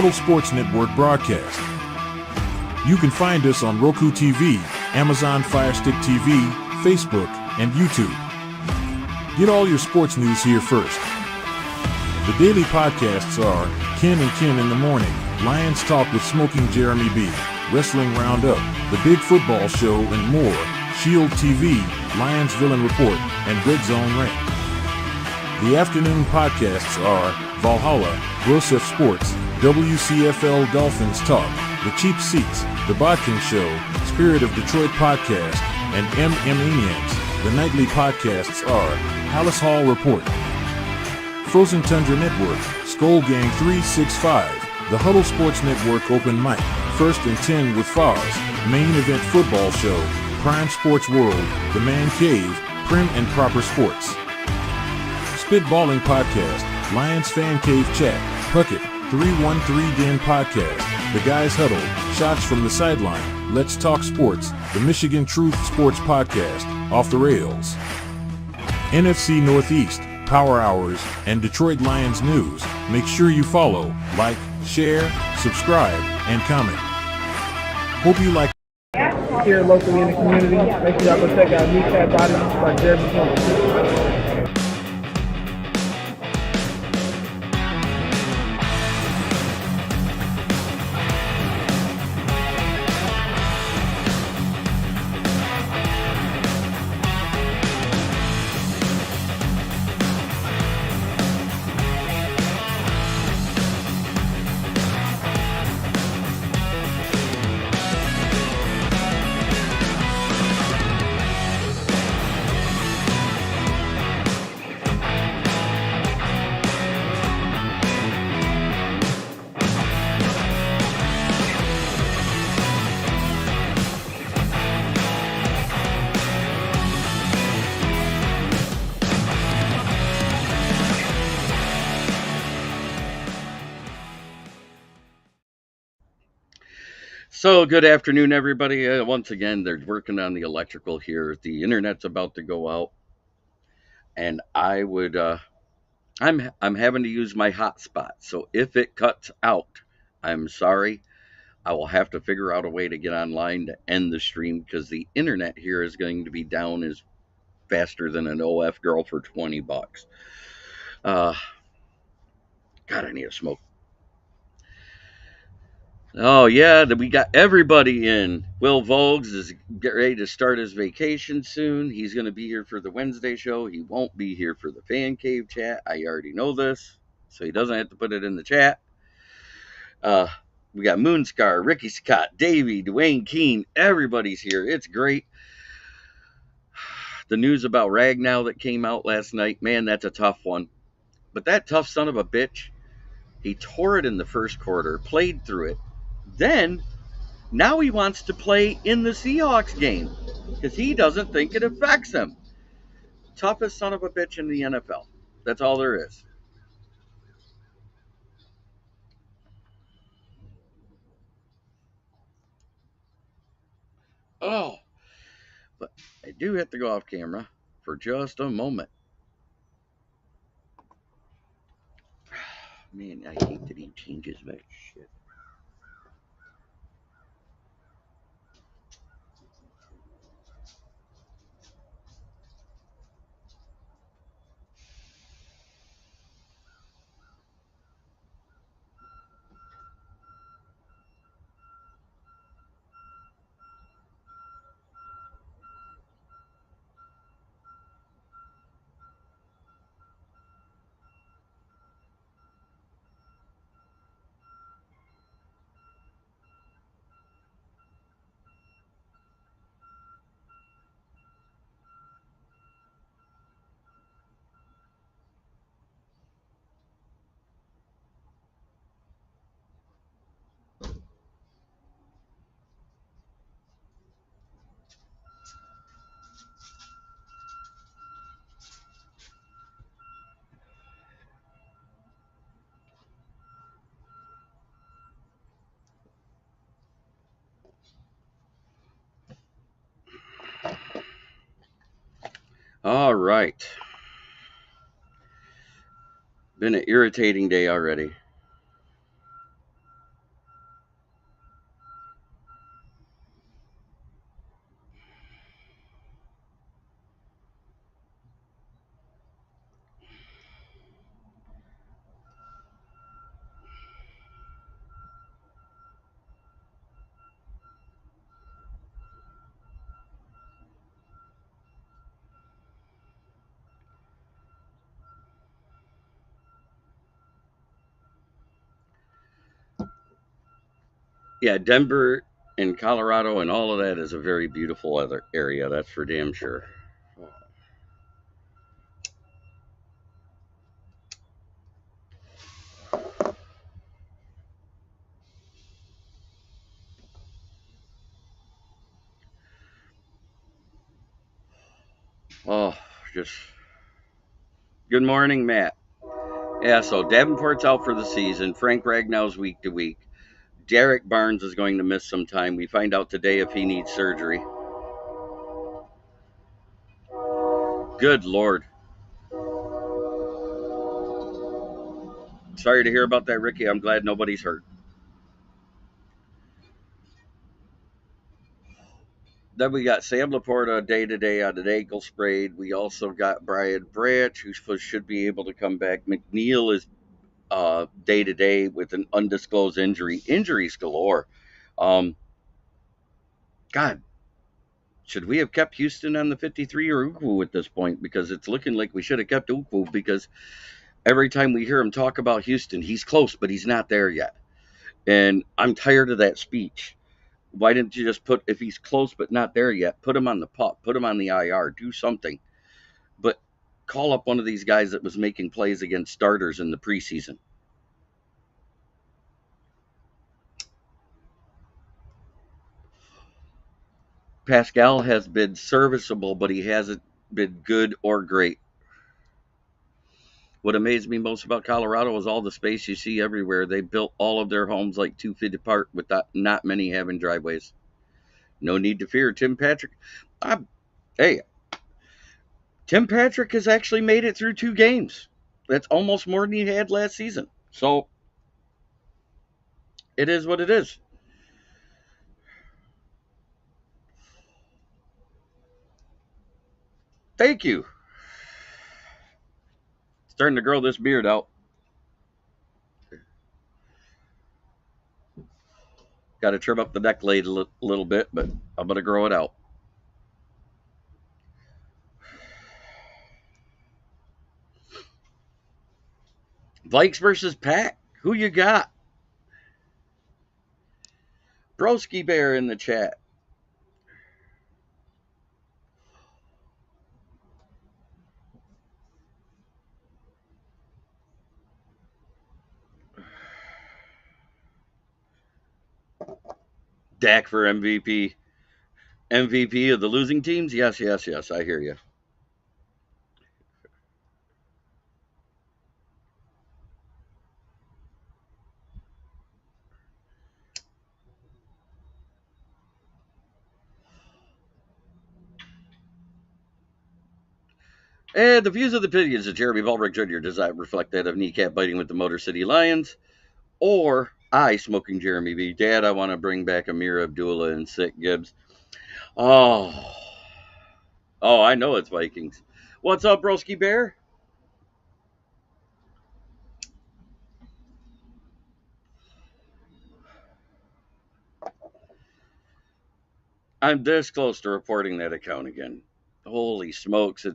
Huddle Sports Network broadcast. You can find us on Roku TV, Amazon Fire Stick TV, Facebook, and YouTube. Get all your sports news here first. The daily podcasts are Ken and Ken in the Morning, Lions Talk with Smoking Jeremy B, Wrestling Roundup, The Big Football Show, and more, Shield TV, Lions Villain Report, and Red Zone Rant. The afternoon podcasts are Valhalla, Grosef Sports, WCFL Dolphins Talk, The Cheap Seats, The Bodkin Show, Spirit of Detroit Podcast, and Maniacs. The nightly podcasts are Alice Hall Report, Frozen Tundra Network, Skull Gang 365, The Huddle Sports Network Open Mic, First and 10 with Foz, Main Event Football Show, Prime Sports World, The Man Cave, Prim and Proper Sports. Spitballing Podcast, Lions Fan Cave Chat, Puckett, 313 Den Podcast, The Guys Huddle, Shots from the Sideline, Let's Talk Sports, The Michigan Truth Sports Podcast, Off the Rails, NFC Northeast, Power Hours, and Detroit Lions News. Make sure you follow, like, share, subscribe, and comment. Hope you like here locally in the community. Make sure y'all go check out Kneecap Body by Derrick Barnes. So, good afternoon, everybody. Once again, they're working on the electrical here. The internet's about to go out, and I'm having to use my hotspot. So, if it cuts out, I'm sorry. I will have to figure out a way to get online to end the stream because the internet here is going to be down as faster than an OF girl for $20. God, I need a smoke. Oh, yeah, we got everybody in. Will Vogues is getting ready to start his vacation soon. He's going to be here for the Wednesday show. He won't be here for the Fan Cave chat. I already know this, so he doesn't have to put it in the chat. We got Moonscar, Ricky Scott, Davey, Dwayne Keene. Everybody's here. It's great. The news about Ragnow that came out last night, man, that's a tough one. But that tough son of a bitch, he tore it in the first quarter, played through it. Then, now he wants to play in the Seahawks game because he doesn't think it affects him. Toughest son of a bitch in the NFL. That's all there is. Oh, but I do have to go off camera for just a moment. Man, I hate that he changes that shit. All right. Been an irritating day already. Yeah, Denver and Colorado and all of that is a very beautiful other area. That's for damn sure. Oh, just good morning, Matt. Yeah, so Davenport's out for the season. Frank Ragnow's week to week. Derrick Barnes is going to miss some time. We find out today if he needs surgery. Good Lord. Sorry to hear about that, Ricky. I'm glad nobody's hurt. Then we got Sam LaPorta day to day on an ankle sprain. We also got Brian Branch, who should be able to come back. McNeil is day to day with an undisclosed injury. Injuries galore. Um, God, should we have kept Houston on the 53 or Ukwu at this point? Because it's looking like we should have kept Ukwu because every time we hear him talk about Houston, he's close, but he's not there yet. And I'm tired of that speech. Why didn't you just put, if he's close but not there yet, put him on the pup, put him on the IR, do something. But call up one of these guys that was making plays against starters in the preseason. Pascal has been serviceable, but he hasn't been good or great. What amazed me most about Colorado is all the space you see everywhere. They built all of their homes like 2 feet apart with not many having driveways. No need to fear. Hey, Tim Patrick has actually made it through 2 games. That's almost more than he had last season. So it is what it is. Thank you. Starting to grow this beard out. Got to trim up the neck blade a little bit, but I'm going to grow it out. Vikes versus Pack. Who you got? Broski Bear in the chat. Dak for MVP. MVP of the losing teams? Yes, yes, yes. I hear you. And the views of the opinions of Jeremy Ballrick Jr. does not reflect that of Kneecap biting with the Motor City Lions or I smoking Jeremy B. Dad, I want to bring back Amir Abdullah and Sick Gibbs. Oh, I know it's Vikings. What's up, Broski Bear? I'm this close to reporting that account again. Holy smokes!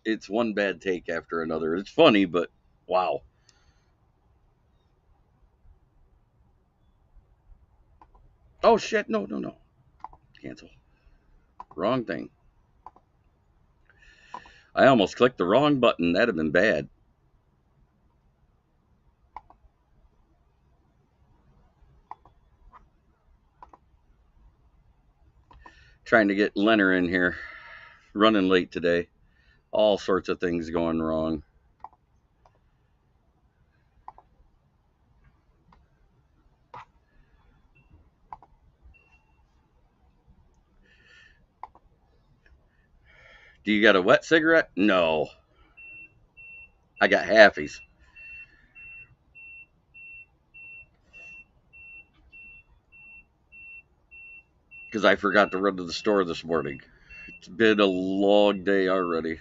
It's one bad take after another. It's funny, but wow. Oh shit! No, no, no. Cancel. Wrong thing. I almost clicked the wrong button. That'd have been bad. Trying to get Leonard in here. Running late today. All sorts of things going wrong. Do you got a wet cigarette? No. I got halfies. Because I forgot to run to the store this morning. It's been a long day already.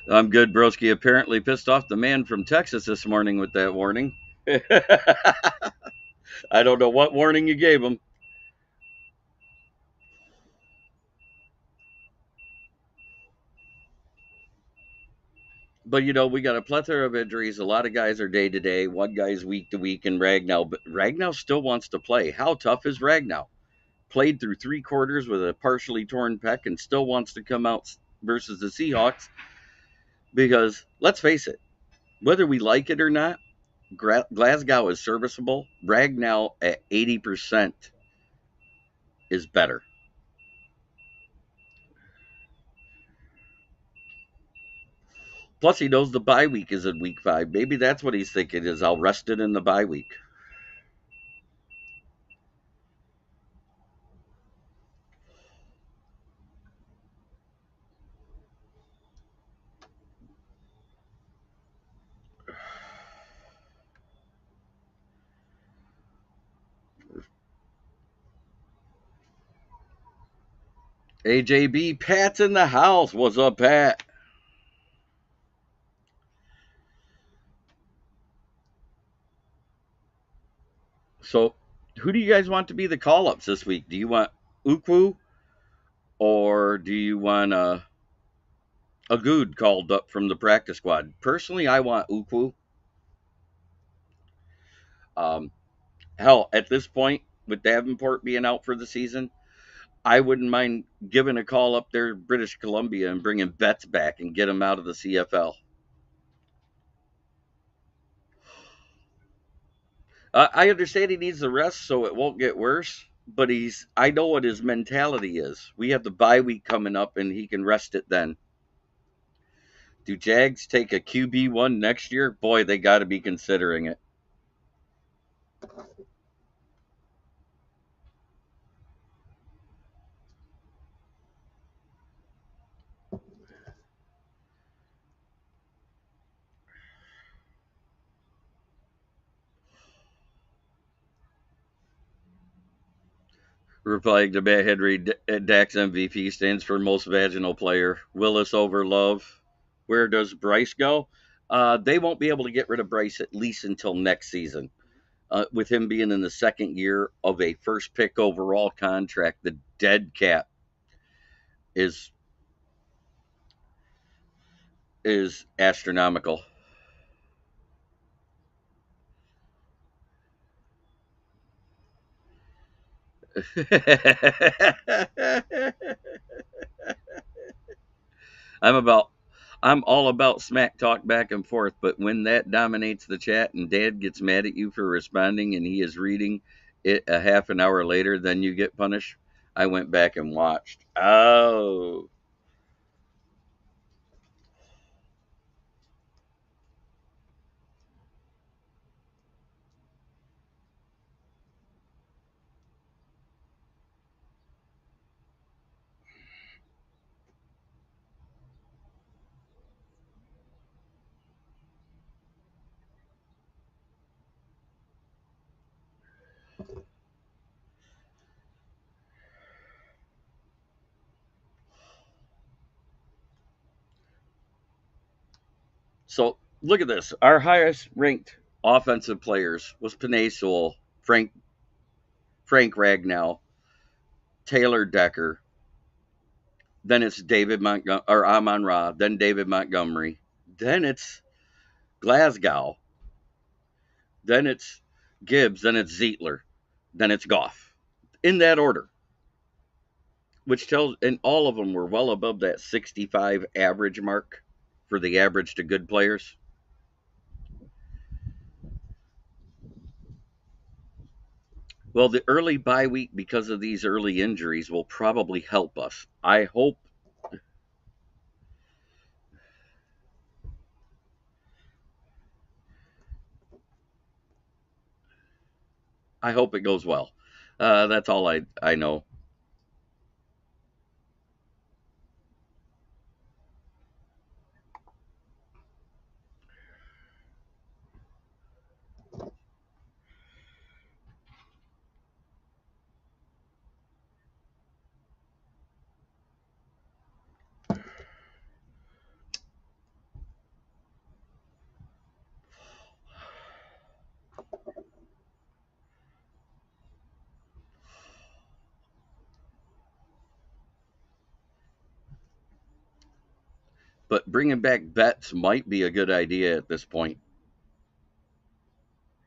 I'm good, broski. Apparently pissed off the man from Texas this morning with that warning. I don't know what warning you gave him. But we got a plethora of injuries. A lot of guys are day to day. One guy's week to week in Ragnow, but Ragnow still wants to play. How tough is Ragnow? Played through 3 quarters with a partially torn pec and still wants to come out versus the Seahawks because let's face it, whether we like it or not, Glasgow is serviceable. Ragnow at 80% is better. Plus, he knows the bye week is in week 5. Maybe that's what he's thinking is I'll rest it in the bye week. AJB, Pat's in the house. What's up, Pat? So, who do you guys want to be the call-ups this week? Do you want Ukwu or do you want a good called up from the practice squad? Personally, I want Ukwu. Um, Hell, at this point, with Davenport being out for the season, I wouldn't mind giving a call up there to British Columbia and bringing Betts back and get him out of the CFL. I understand he needs the rest so it won't get worse, but I know what his mentality is. We have the bye week coming up and he can rest it then. Do Jags take a QB1 next year? Boy, they got to be considering it. Replying to Matt Henry, Dak's MVP stands for most vaginal player. Willis over Love. Where does Bryce go? They won't be able to get rid of Bryce at least until next season. With him being in the second year of a first pick overall contract, the dead cap is astronomical. I'm about I'm all about smack talk back and forth, but when that dominates the chat and Dad gets mad at you for responding and he is reading it a half an hour later, then you get punished. I went back and watched. Oh. So look at this. Our highest ranked offensive players was Panay Sewell, Frank Ragnow, Taylor Decker, then it's David Montgomery or Amon Ra, then David Montgomery, then it's Glasgow, then it's Gibbs, then it's Zietler, then it's Goff. In that order, which tells, and all of them were well above that 65 average mark for the average to good players. Well, the early bye week because of these early injuries will probably help us. I hope it goes well. That's all I know. But bringing back Betts might be a good idea at this point.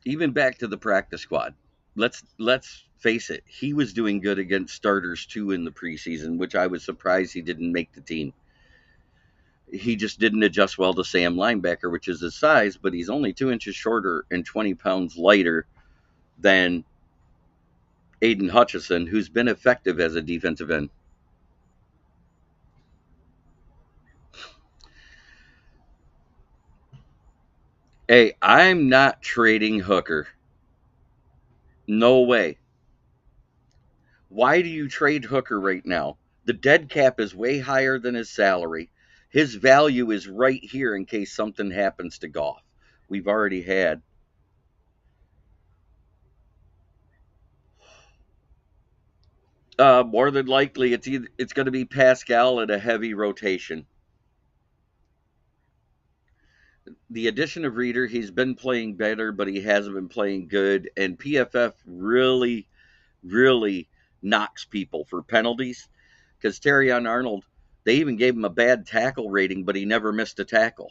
Even back to the practice squad. Let's face it, he was doing good against starters too in the preseason, which I was surprised he didn't make the team. He just didn't adjust well to Sam linebacker, which is his size, but he's only 2 inches shorter and 20 pounds lighter than Aiden Hutchinson, who's been effective as a defensive end. Hey, I'm not trading Hooker. No way. Why do you trade Hooker right now? The dead cap is way higher than his salary. His value is right here in case something happens to Goff. We've already had. More than likely, it's going to be Pascal at a heavy rotation. The addition of Reader, he's been playing better, but he hasn't been playing good. And PFF really, really knocks people for penalties because Terrion Arnold, they even gave him a bad tackle rating, but he never missed a tackle.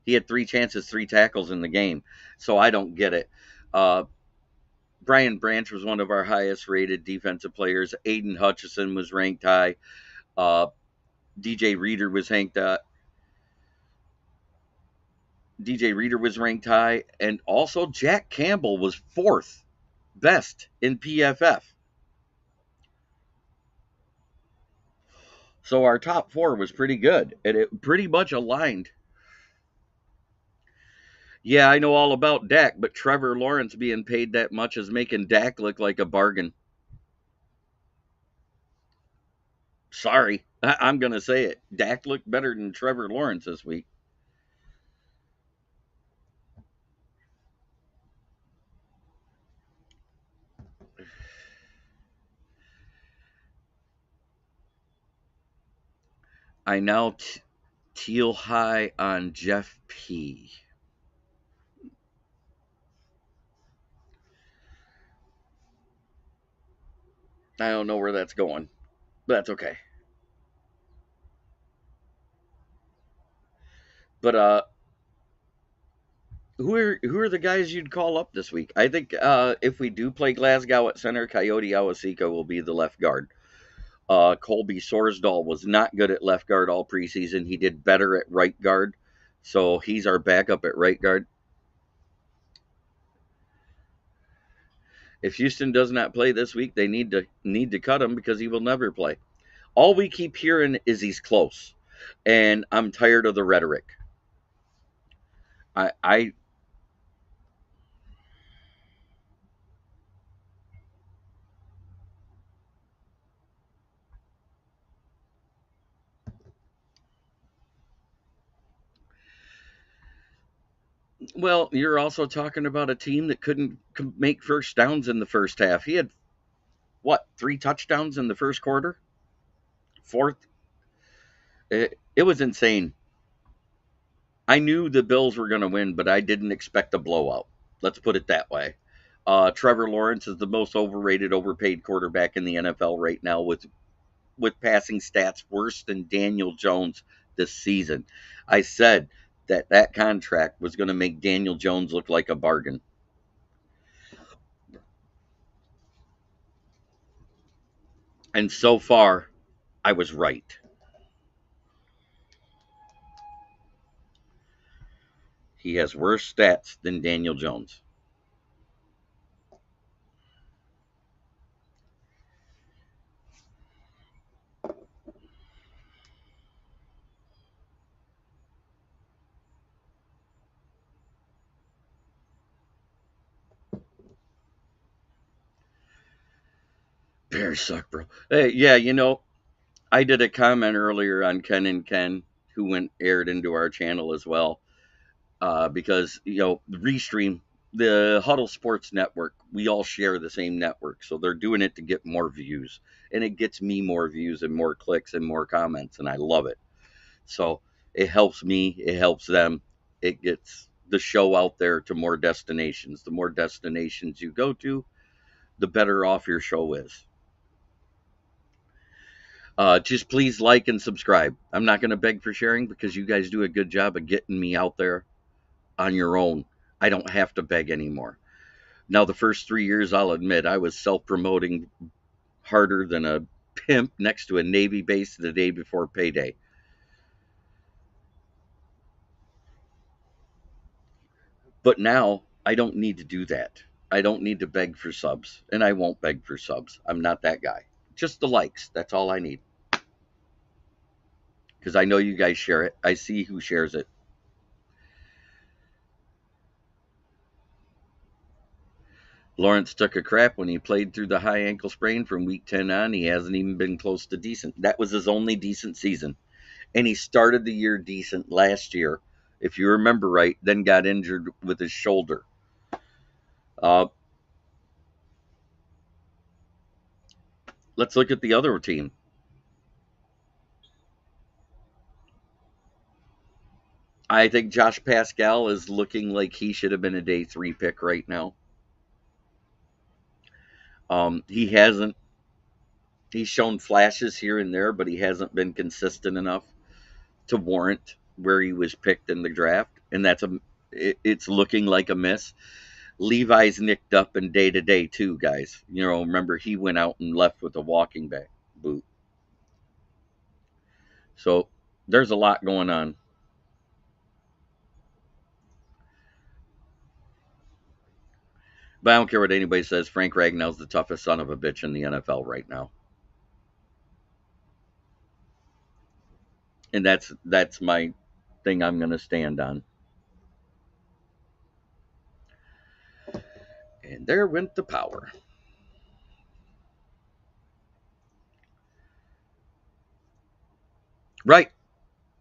He had 3 chances, 3 tackles in the game. So I don't get it. Brian Branch was one of our highest rated defensive players. Aiden Hutchinson was ranked high. DJ Reader was ranked high. And also Jack Campbell was 4th best in PFF. So our top 4 was pretty good, and it pretty much aligned. Yeah, I know all about Dak, but Trevor Lawrence being paid that much is making Dak look like a bargain. Sorry, I'm going to say it. Dak looked better than Trevor Lawrence this week. I now teal high on Jeff P. I don't know where that's going, but that's okay. But who are the guys you'd call up this week? I think if we do play Glasgow at center, Coyote Awasika will be the left guard. Colby Sorsdahl was not good at left guard all preseason. He did better at right guard, so he's our backup at right guard. If Houston does not play this week, they need to cut him because he will never play. All we keep hearing is he's close, and I'm tired of the rhetoric. I well, you're also talking about a team that couldn't make first downs in the first half. He had what, 3 touchdowns in the first quarter? 4th. It was insane. I knew the Bills were going to win, but I didn't expect a blowout. Let's put it that way. Trevor Lawrence is the most overrated, overpaid quarterback in the NFL right now with passing stats worse than Daniel Jones this season. I said that contract was going to make Daniel Jones look like a bargain. And so far, I was right. He has worse stats than Daniel Jones. Bears suck, bro. Hey, yeah, I did a comment earlier on Ken and Ken, who aired into our channel as well, because the Restream, the Huddle Sports Network, we all share the same network, so they're doing it to get more views, and it gets me more views and more clicks and more comments, and I love it. So it helps me, it helps them, it gets the show out there to more destinations. The more destinations you go to, the better off your show is. Just please like and subscribe. I'm not going to beg for sharing because you guys do a good job of getting me out there on your own. I don't have to beg anymore. Now, the first 3 years, I'll admit, I was self promoting harder than a pimp next to a Navy base the day before payday. But now I don't need to do that. I don't need to beg for subs, and I won't beg for subs. I'm not that guy. Just the likes. That's all I need. Because I know you guys share it. I see who shares it. Lawrence took a crap when he played through the high ankle sprain from week 10 on. He hasn't even been close to decent. That was his only decent season. And he started the year decent last year, if you remember right, then got injured with his shoulder. Uh, let's look at the other team. I think Josh Pascal is looking like he should have been a day 3 pick right now. He hasn't. He's shown flashes here and there, but he hasn't been consistent enough to warrant where he was picked in the draft, and it's looking like a miss. Levi's nicked up in day to day too, guys. Remember he went out and left with a walking back boot. So there's a lot going on. But I don't care what anybody says. Frank Ragnow's the toughest son of a bitch in the NFL right now. And that's my thing I'm going to stand on. And there went the power. Right.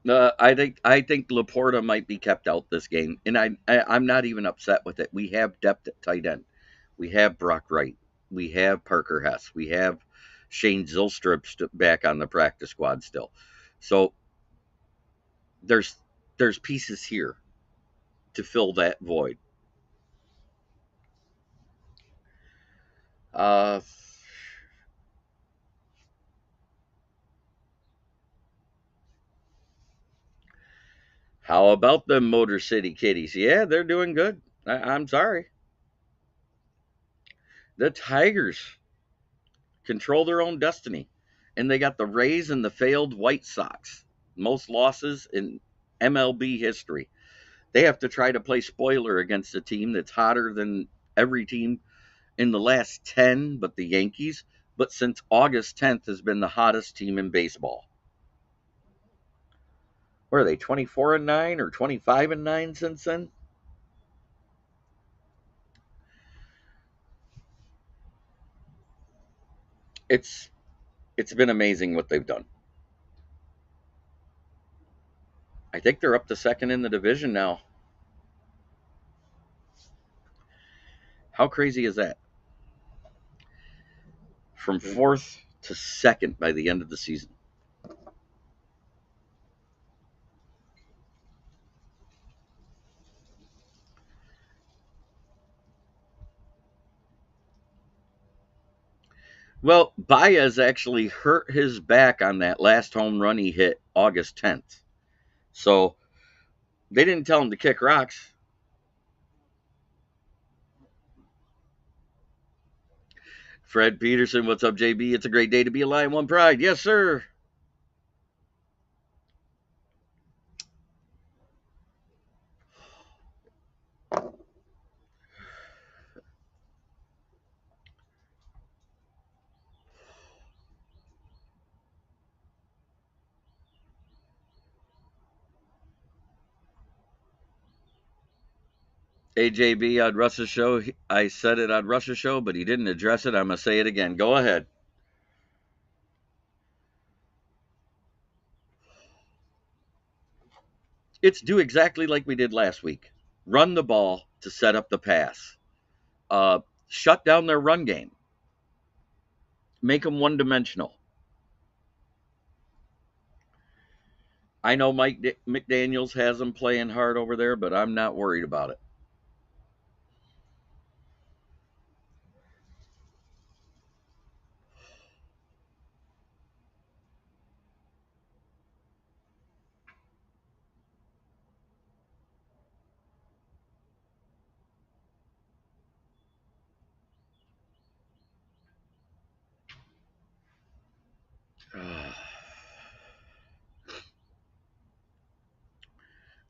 I think LaPorta might be kept out this game, and I'm not even upset with it. We have depth at tight end. We have Brock Wright. We have Parker Hess. We have Shane Zilstrup back on the practice squad still. So there's pieces here to fill that void. Uh, how about the Motor City Kitties? Yeah, they're doing good. I'm sorry. The Tigers control their own destiny, and they got the Rays and the failed White Sox. Most losses in MLB history. They have to try to play spoiler against a team that's hotter than every team in the last 10, but the Yankees. But since August 10th has been the hottest team in baseball. What are they, 24-9 or 25-9 since then? It's been amazing what they've done. I think they're up to second in the division now. How crazy is that? From fourth to second by the end of the season. Well, Baez actually hurt his back on that last home run he hit August 10th. So they didn't tell him to kick rocks. Fred Peterson, what's up, JB? It's a great day to be alive. One pride. Yes, sir. AJB on Russ's show. I said it on Russ's show, but he didn't address it. I'm going to say it again. Go ahead. It's do exactly like we did last week. Run the ball to set up the pass. Shut down their run game. Make them one-dimensional. I know Mike McDaniels has them playing hard over there, but I'm not worried about it.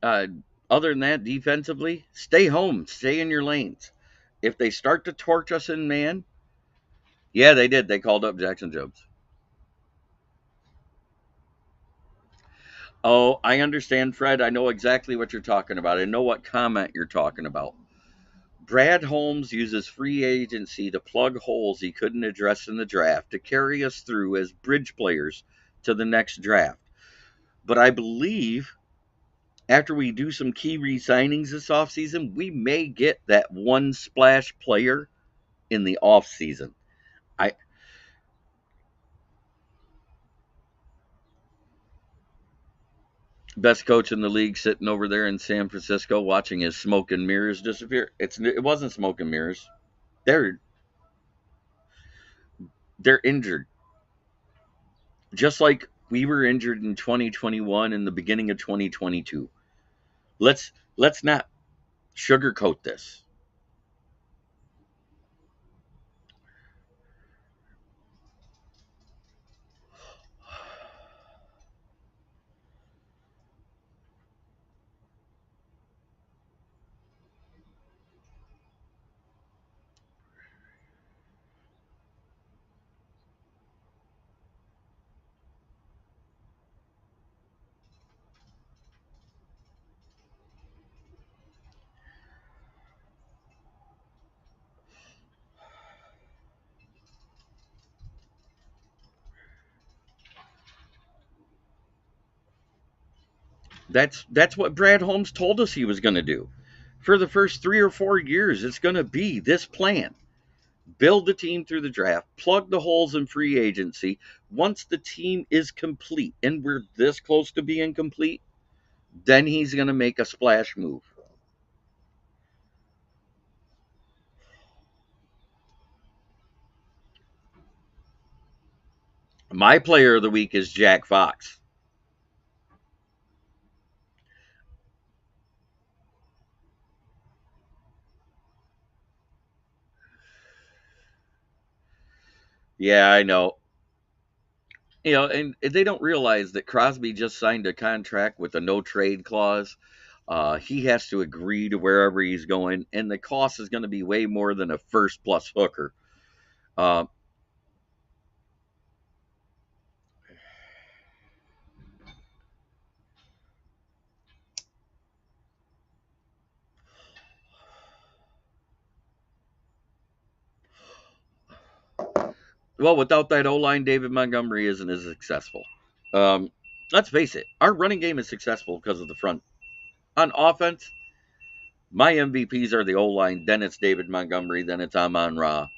Uh, Other than that, defensively, stay home, stay in your lanes. If they start to torch us in man, yeah, they did. They called up Jackson Jones. Oh, I understand, Fred. I know exactly what you're talking about. I know what comment you're talking about. Brad Holmes uses free agency to plug holes he couldn't address in the draft to carry us through as bridge players to the next draft. But I believe after we do some key re-signings this offseason, we may get that one splash player in the offseason. I Best coach in the league sitting over there in San Francisco watching his smoke and mirrors disappear. It wasn't smoke and mirrors. They're they're injured. Just like we were injured in 2021 and the beginning of 2022. Let's not sugarcoat this. That's what Brad Holmes told us he was going to do. For the first 3 or 4 years, it's going to be this plan. Build the team through the draft, plug the holes in free agency. Once the team is complete, and we're this close to being complete, then he's going to make a splash move. My player of the week is Jack Fox. Yeah, I know. And they don't realize that Crosby just signed a contract with a no trade clause. He has to agree to wherever he's going, and the cost is going to be way more than a first plus hooker. Uh, well, without that O line, David Montgomery isn't as successful. Um, let's face it, our running game is successful because of the front. On offense, my MVPs are the O line, then it's David Montgomery, then it's Amon Ra,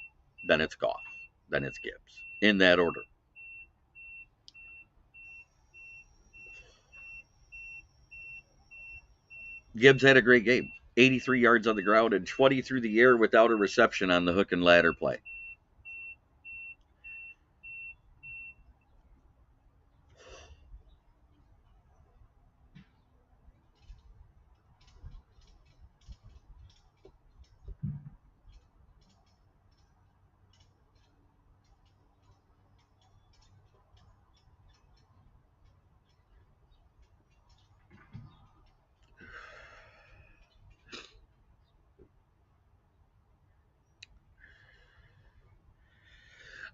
then it's Goff, then it's Gibbs, in that order. Gibbs had a great game. 83 yards on the ground and 20 through the air without a reception on the hook and ladder play.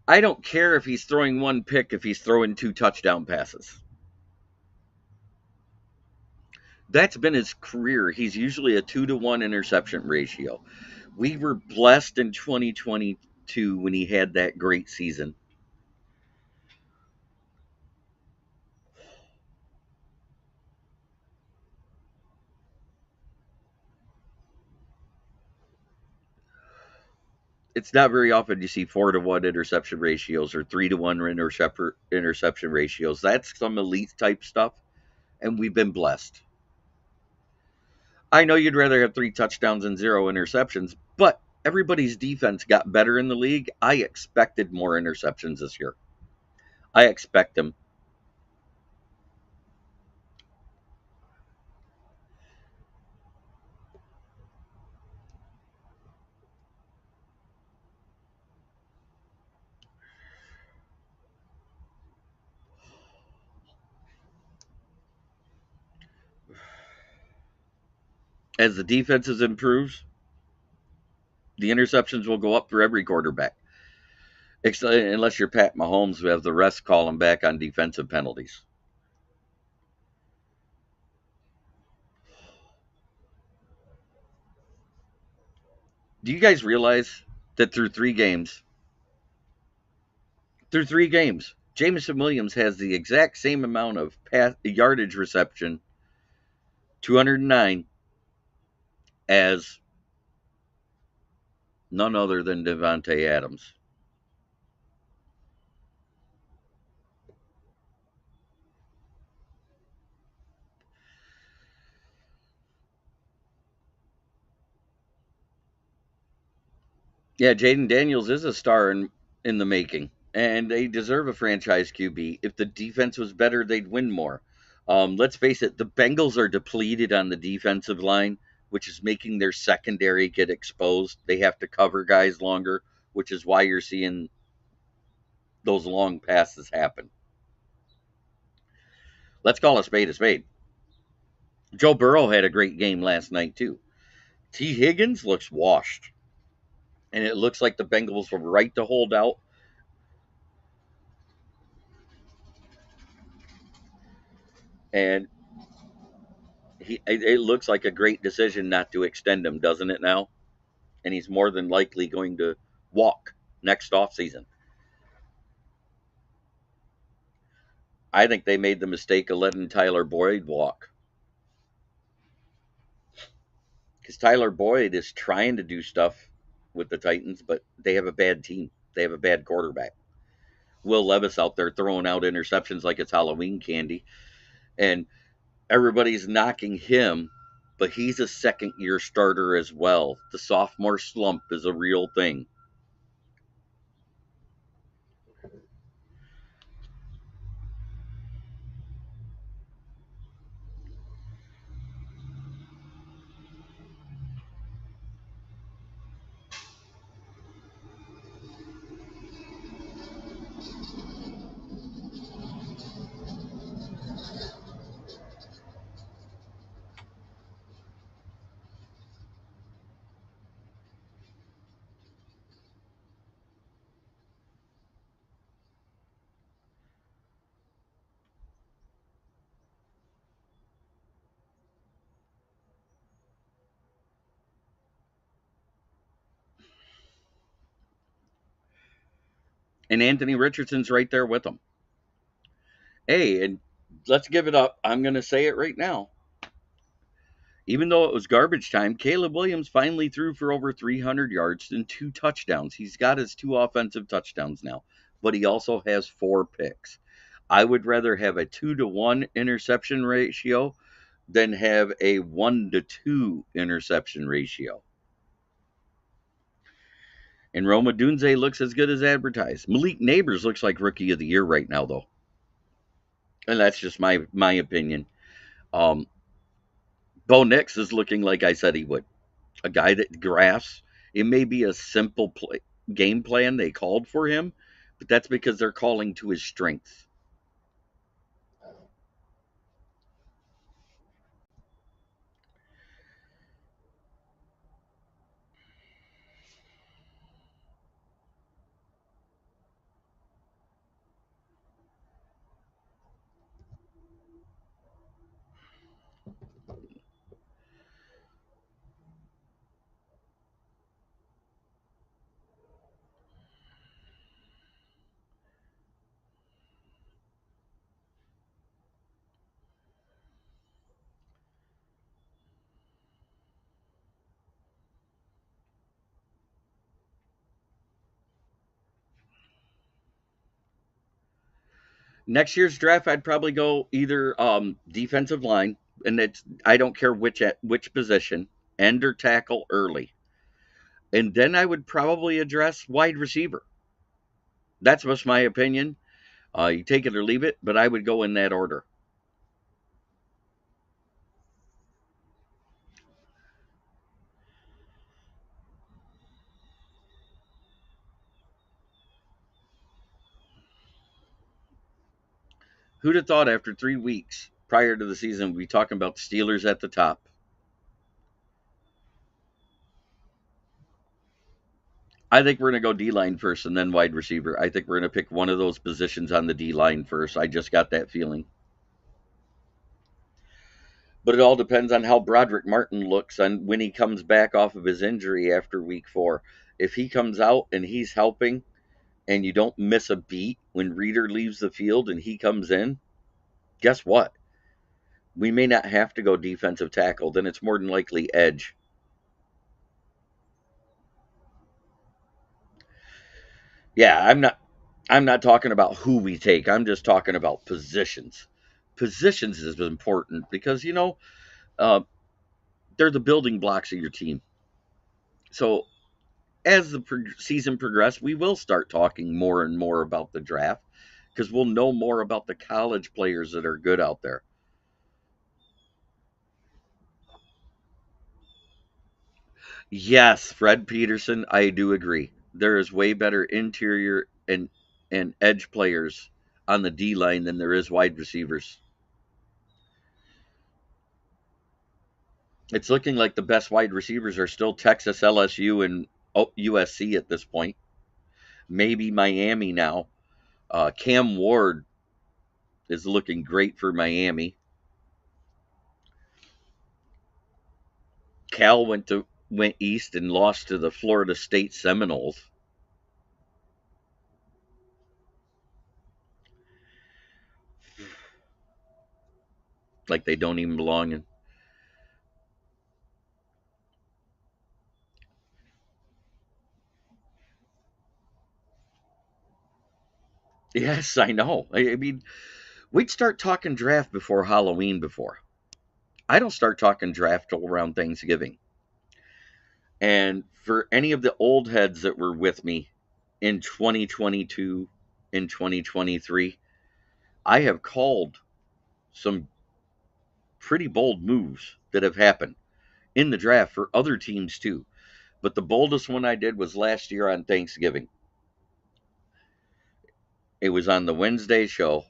I don't care if he's throwing one pick if he's throwing 2 touchdown passes. That's been his career. He's usually a 2-to-1 interception ratio. We were blessed in 2022 when he had that great season. It's not very often you see 4-to-1 interception ratios or 3-to-1 interception ratios. That's some elite type stuff, and we've been blessed. I know you'd rather have 3 touchdowns and 0 interceptions, but everybody's defense got better in the league. I expected more interceptions this year. I expect them. As the defenses improves, the interceptions will go up for every quarterback, unless you're Pat Mahomes, who have the rest call him back on defensive penalties. Do you guys realize that through three games, Jameson Williams has the exact same amount of yardage reception, 209, as none other than Devontae Adams? Yeah, Jaden Daniels is a star in the making, and they deserve a franchise QB. If the defense was better, they'd win more. Let's face it, the Bengals are depleted on the defensive line, which is making their secondary get exposed. They have to cover guys longer, which is why you're seeing those long passes happen. Let's call a spade a spade. Joe Burrow had a great game last night, too. T. Higgins looks washed, and it looks like the Bengals were right to hold out. And it looks like a great decision not to extend him, doesn't it now? And he's more than likely going to walk next offseason. I think they made the mistake of letting Tyler Boyd walk, because Tyler Boyd is trying to do stuff with the Titans, but they have a bad team. They have a bad quarterback. Will Levis out there throwing out interceptions like it's Halloween candy, and everybody's knocking him, but he's a second-year starter as well. The sophomore slump is a real thing. And Anthony Richardson's right there with him. Hey, and let's give it up. I'm going to say it right now. Even though it was garbage time, Caleb Williams finally threw for over 300 yards and 2 touchdowns. He's got his 2 offensive touchdowns now, but he also has 4 picks. I would rather have a 2-to-1 interception ratio than have a 1-to-2 interception ratio. And Roma Dunze looks as good as advertised. Malik Neighbors looks like Rookie of the Year right now, though. And that's just my opinion. Bo Nix is looking like I said he would. A guy that grasps. It may be a simple game plan they called for him, but that's because they're calling to his strengths. Next year's draft, I'd probably go either defensive line, and I don't care which position, end or tackle early, and then I would probably address wide receiver. That's just my opinion. You take it or leave it, but I would go in that order. Who'd have thought after 3 weeks prior to the season we'd be talking about the Steelers at the top? I think we're going to go D-line first and then wide receiver. I think we're going to pick one of those positions on the D-line first. I just got that feeling. But it all depends on how Broderick Martin looks and when he comes back off of his injury after week 4. If he comes out and he's helping and you don't miss a beat when Reeder leaves the field and he comes in, guess what? We may not have to go defensive tackle. Then it's more than likely edge. Yeah, I'm not talking about who we take. I'm just talking about positions. Positions is important because uh, they're the building blocks of your team. So as the season progresses, we will start talking more and more about the draft because we'll know more about the college players that are good out there. Yes, Fred Peterson, I do agree. There is way better interior and edge players on the D line than there is wide receivers. It's looking like the best wide receivers are still Texas, LSU, and USC at this point. Maybe Miami now. Cam Ward is looking great for Miami. Cal went east and lost to the Florida State Seminoles. Like they don't even belong in. Yes, I know. I mean, we'd start talking draft before Halloween before. I don't start talking draft till around Thanksgiving. And for any of the old heads that were with me in 2022 and 2023, I have called some pretty bold moves that have happened in the draft for other teams too. But the boldest one I did was last year on Thanksgiving. It was on the Wednesday show.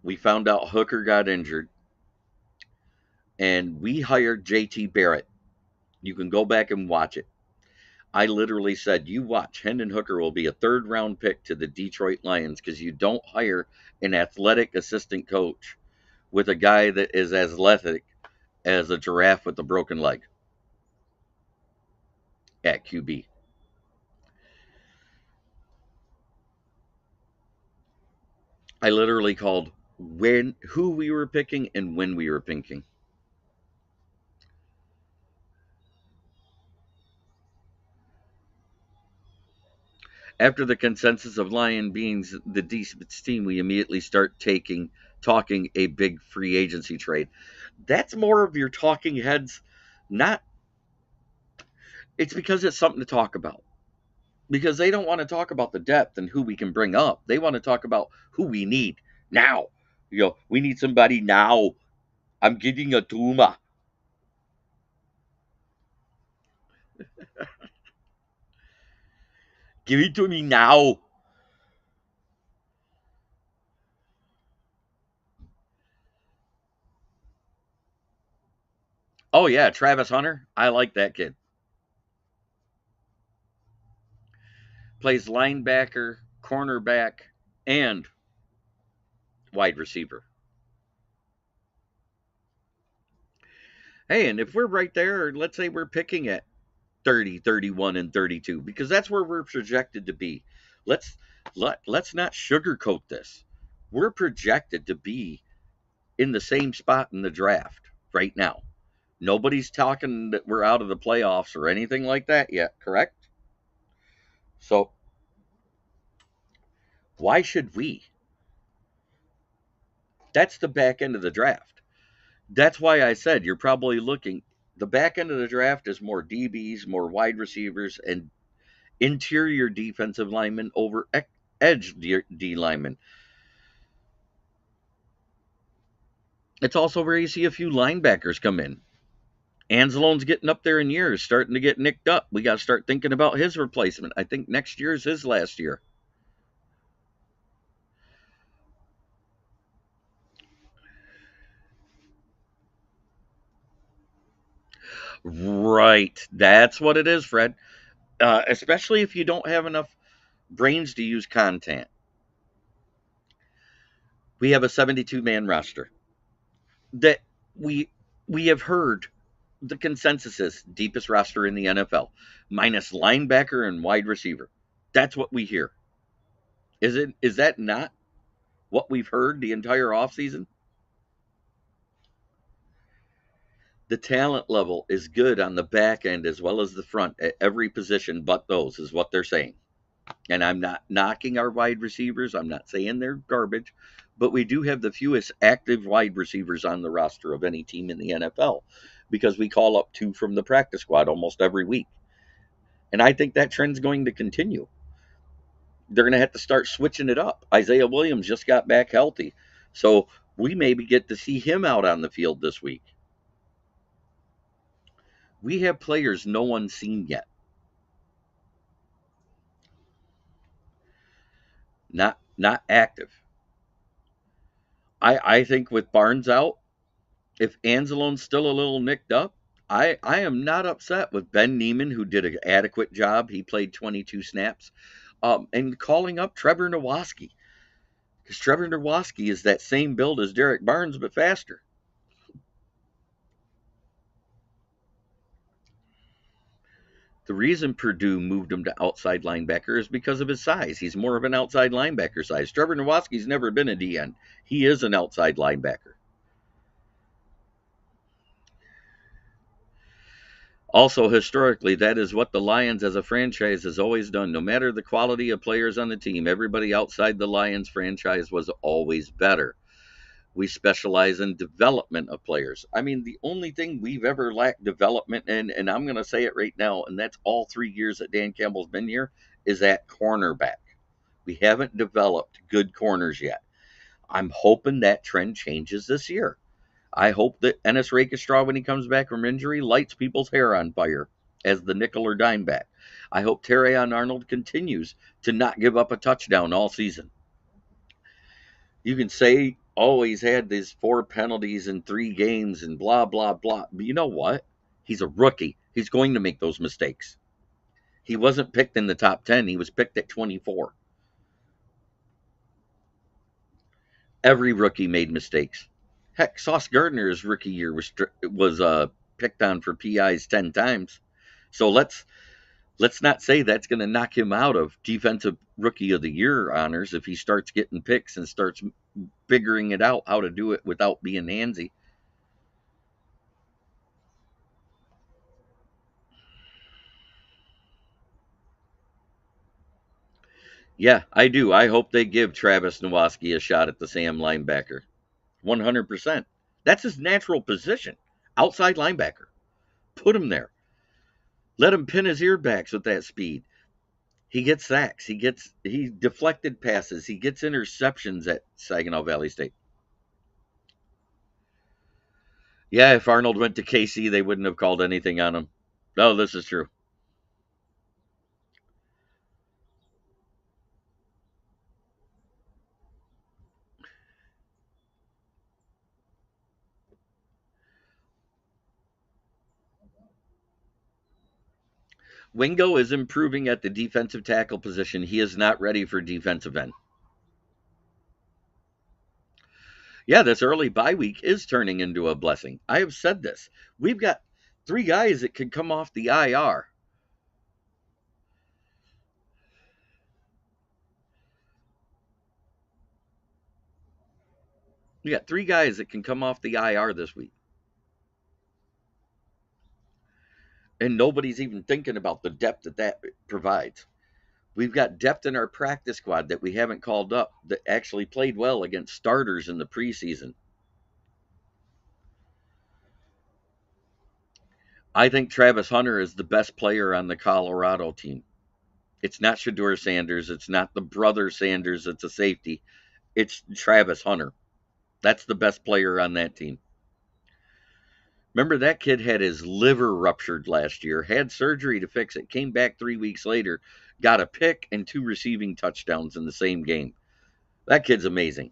We found out Hooker got injured, and we hired JT Barrett. You can go back and watch it. I literally said, "You watch, Hendon Hooker will be a third-round pick to the Detroit Lions because you don't hire an athletic assistant coach with a guy that is as athletic as a giraffe with a broken leg at QB." I literally called who we were picking and when we were picking. After the consensus of Lion being the deepest team, we immediately start talking a big free agency trade. That's more of your talking heads. Not. It's because it's something to talk about. Because they don't want to talk about the depth and who we can bring up. They want to talk about who we need now. We need somebody now. I'm getting a Tuma. Give it to me now. Oh yeah, Travis Hunter. I like that kid. Plays linebacker, cornerback, and wide receiver. Hey, and if we're right there, let's say we're picking at 30, 31, and 32, because that's where we're projected to be. Let's let's not sugarcoat this. We're projected to be in the same spot in the draft right now. Nobody's talking that we're out of the playoffs or anything like that yet, correct? So why should we? That's the back end of the draft. That's why I said you're probably looking. The back end of the draft is more DBs, more wide receivers, and interior defensive linemen over edge D linemen. It's also where you see a few linebackers come in. Anzalone's getting up there in years, starting to get nicked up. We got to start thinking about his replacement. I think next year is his last year. Right. That's what it is, Fred. especially if you don't have enough brains to use content. We have a 72-man roster that we we have heard the consensus is deepest roster in the NFL, minus linebacker and wide receiver. That's what we hear. Is that not what we've heard the entire offseason? The talent level is good on the back end as well as the front at every position but those, is what they're saying. And I'm not knocking our wide receivers. I'm not saying they're garbage, but we do have the fewest active wide receivers on the roster of any team in the NFL because we call up two from the practice squad almost every week. And I think that trend's going to continue. They're going to have to start switching it up. Isaiah Williams just got back healthy. So we maybe get to see him out on the field this week. We have players no one's seen yet. Not active. I think with Barnes out, if Anzalone's still a little nicked up, I am not upset with Ben Neiman, who did an adequate job. He played 22 snaps, and calling up Trevor Nowaski, because Trevor Nowaski is that same build as Derrick Barnes, but faster. The reason Purdue moved him to outside linebacker is because of his size. He's more of an outside linebacker size. Trevor Nowaski's never been a DN. He is an outside linebacker. Also, historically, that is what the Lions as a franchise has always done. No matter the quality of players on the team, everybody outside the Lions franchise was always better. We specialize in development of players. I mean, the only thing we've ever lacked development in, and I'm going to say it right now, and that's all 3 years that Dan Campbell's been here, is at cornerback. We haven't developed good corners yet. I'm hoping that trend changes this year. I hope that Ennis Rakestraw, when he comes back from injury, lights people's hair on fire as the nickel or dime back. I hope Terrion Arnold continues to not give up a touchdown all season. You can say, oh, he's had these 4 penalties in 3 games and blah, blah, blah. But you know what? He's a rookie. He's going to make those mistakes. He wasn't picked in the top 10. He was picked at 24. Every rookie made mistakes. Heck, Sauce Gardner's rookie year was picked on for PIs 10 times. So let's not say that's going to knock him out of defensive rookie of the year honors if he starts getting picks and starts figuring it out how to do it without being handsy. Yeah, I do. I hope they give Travis Nowaski a shot at the Sam linebacker. 100%. That's his natural position. Outside linebacker. Put him there. Let him pin his earbacks with that speed. He gets sacks. He deflected passes. He gets interceptions at Saginaw Valley State. Yeah, if Arnold went to KC, they wouldn't have called anything on him. No, this is true. Wingo is improving at the defensive tackle position. He is not ready for defensive end. Yeah, this early bye week is turning into a blessing. I have said this. We've got 3 guys that could come off the IR. We got 3 guys that can come off the IR this week. And nobody's even thinking about the depth that provides. We've got depth in our practice squad that we haven't called up that actually played well against starters in the preseason. I think Travis Hunter is the best player on the Colorado team. It's not Shedeur Sanders. It's not the brother Sanders that's a safety. It's Travis Hunter. That's the best player on that team. Remember, that kid had his liver ruptured last year, had surgery to fix it, came back 3 weeks later, got a pick and 2 receiving touchdowns in the same game. That kid's amazing.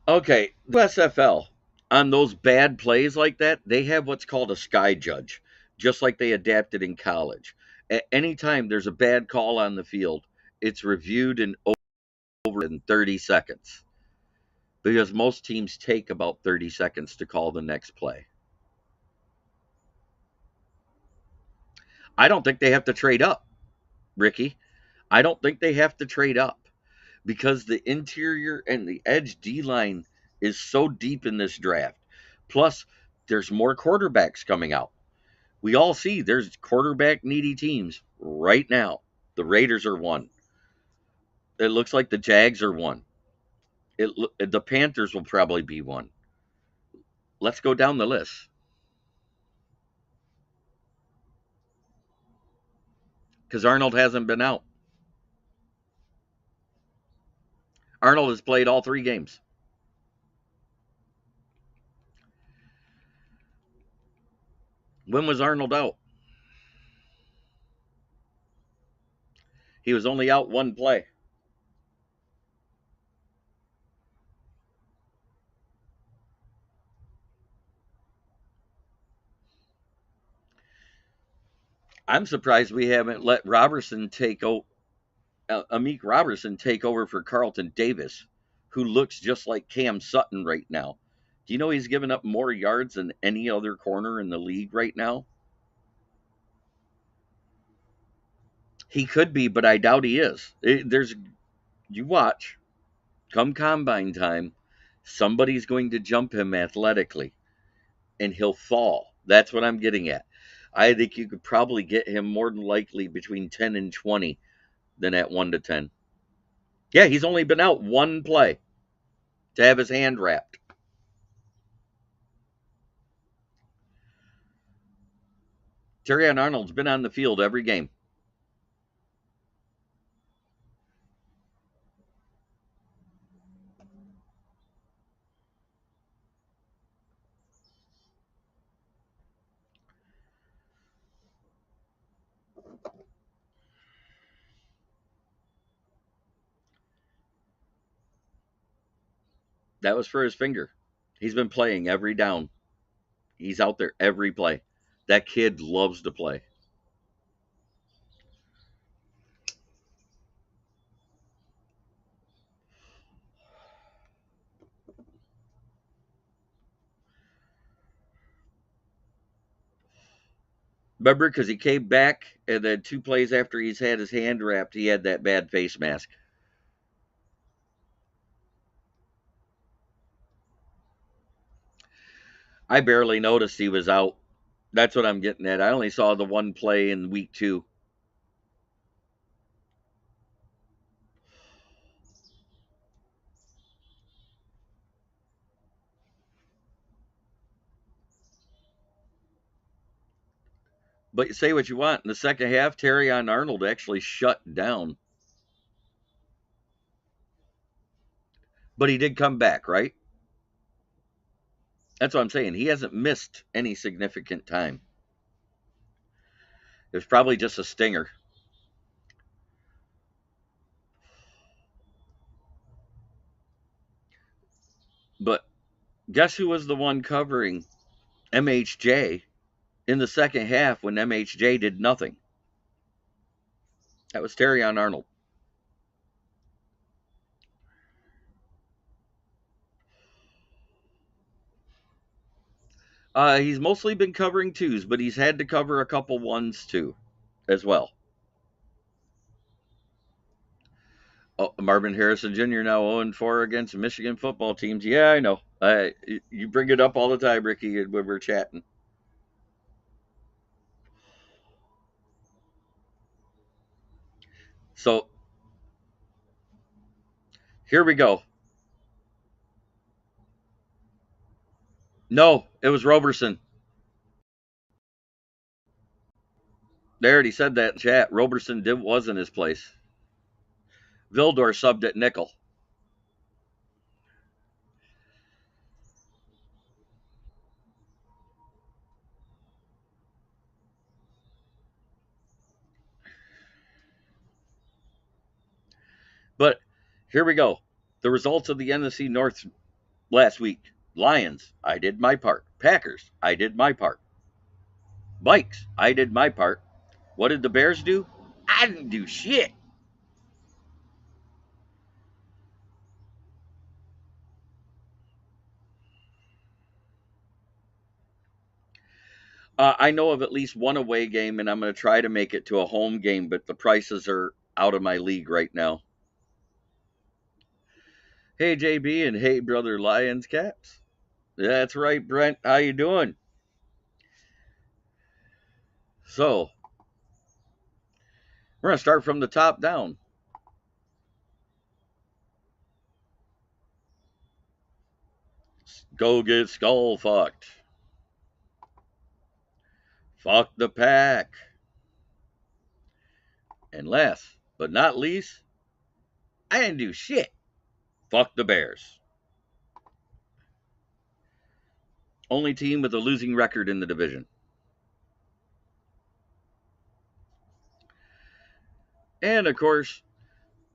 Okay, USFL, on those bad plays like that, they have what's called a sky judge, just like they adapted in college. At any time there's a bad call on the field, it's reviewed and over in 30 seconds because most teams take about 30 seconds to call the next play. I don't think they have to trade up, Ricky. I don't think they have to trade up because the interior and the edge D line is so deep in this draft. Plus, there's more quarterbacks coming out. We all see there's quarterback needy teams right now. The Raiders are one. It looks like the Jags are one. The Panthers will probably be one. Let's go down the list because Arnold hasn't been out. Arnold has played all 3 games. When was Arnold out? He was only out one play. I'm surprised we haven't let Amik Robertson take over for Carlton Davis, who looks just like Cam Sutton right now. Do you know he's given up more yards than any other corner in the league right now? He could be, but I doubt he is. You watch, come combine time, somebody's going to jump him athletically and he'll fall. That's what I'm getting at. I think you could probably get him more than likely between 10 and 20 than at 1 to 10. Yeah, he's only been out one play to have his hand wrapped. Terrion Arnold's been on the field every game. That was for his finger. He's been playing every down. He's out there every play. That kid loves to play. Remember, because he came back and then 2 plays after he's had his hand wrapped, he had that bad face mask. I barely noticed he was out. That's what I'm getting at. I only saw the one play in week 2. But say what you want. In the second half, Terrion Arnold actually shut down. But he did come back, right? That's what I'm saying. He hasn't missed any significant time. It was probably just a stinger. But guess who was the one covering MHJ in the second half when MHJ did nothing? That was Terrion Arnold. He's mostly been covering twos, but he's had to cover a couple ones too, as well. Oh, Marvin Harrison Jr. now 0-4 against Michigan football teams. Yeah, I know. You bring it up all the time, Ricky, when we're chatting. So here we go. No, it was Roberson. They already said that in chat. Roberson was in his place. Vildor subbed at nickel. But here we go. The results of the NFC North last week. Lions, I did my part. Packers, I did my part. Vikes, I did my part. What did the Bears do? I didn't do shit. I know of at least one away game, and I'm going to try to make it to a home game, but the prices are out of my league right now. Hey, JB, and hey, brother Lions Caps. That's right, Brent. How you doing? So, we're going to start from the top down. Go get skull fucked. Fuck the pack. And last but not least, I didn't do shit. Fuck the Bears. Only team with a losing record in the division. And of course,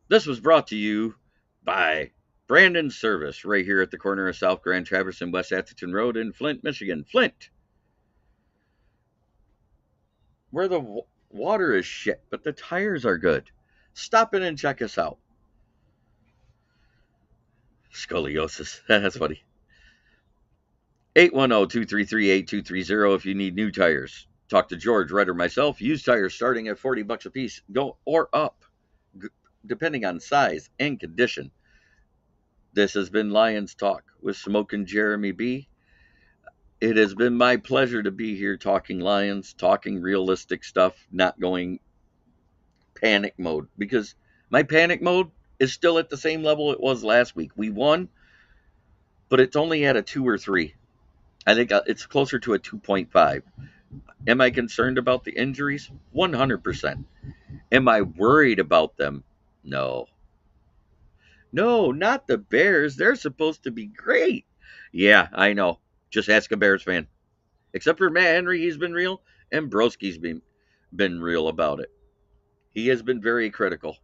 this was brought to you by Brandon Service right here at the corner of South Grand Traverse and West Atherton Road in Flint, Michigan. Flint, where the water is shit, but the tires are good. Stop in and check us out. Scoliosis. That's funny. 810-233-8230 if you need new tires. Talk to George, Red, or myself. Used tires starting at $40 a piece. Go or up, depending on size and condition. This has been Lions Talk with Smokin' Jeremy B. It has been my pleasure to be here talking Lions, talking realistic stuff, not going panic mode, because my panic mode is still at the same level it was last week. We won, but it's only at a 2 or 3. I think it's closer to a 2.5. Am I concerned about the injuries? 100%. Am I worried about them? No. No, not the Bears. They're supposed to be great. Yeah, I know. Just ask a Bears fan. Except for Matt Henry, he's been real, and Broski's been real about it. He has been very critical.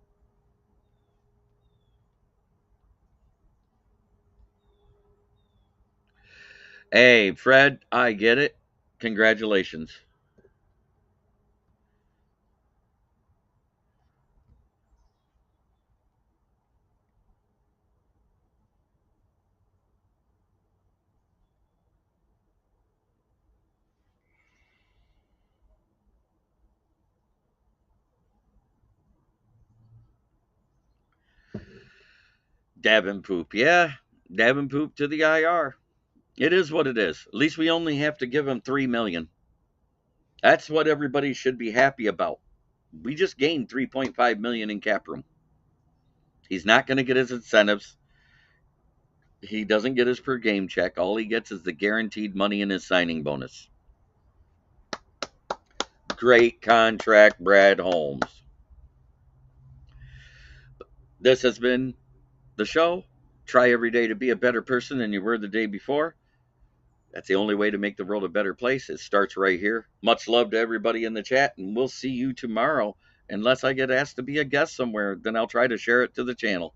Hey, Fred, I get it. Congratulations. Davenport, yeah. Davenport to the IR. It is what it is. At least we only have to give him $3 million. That's what everybody should be happy about. We just gained $3.5 million in cap room. He's not going to get his incentives. He doesn't get his per game check. All he gets is the guaranteed money in his signing bonus. Great contract, Brad Holmes. This has been the show. Try every day to be a better person than you were the day before. That's the only way to make the world a better place. It starts right here. Much love to everybody in the chat, and we'll see you tomorrow. Unless I get asked to be a guest somewhere, then I'll try to share it to the channel.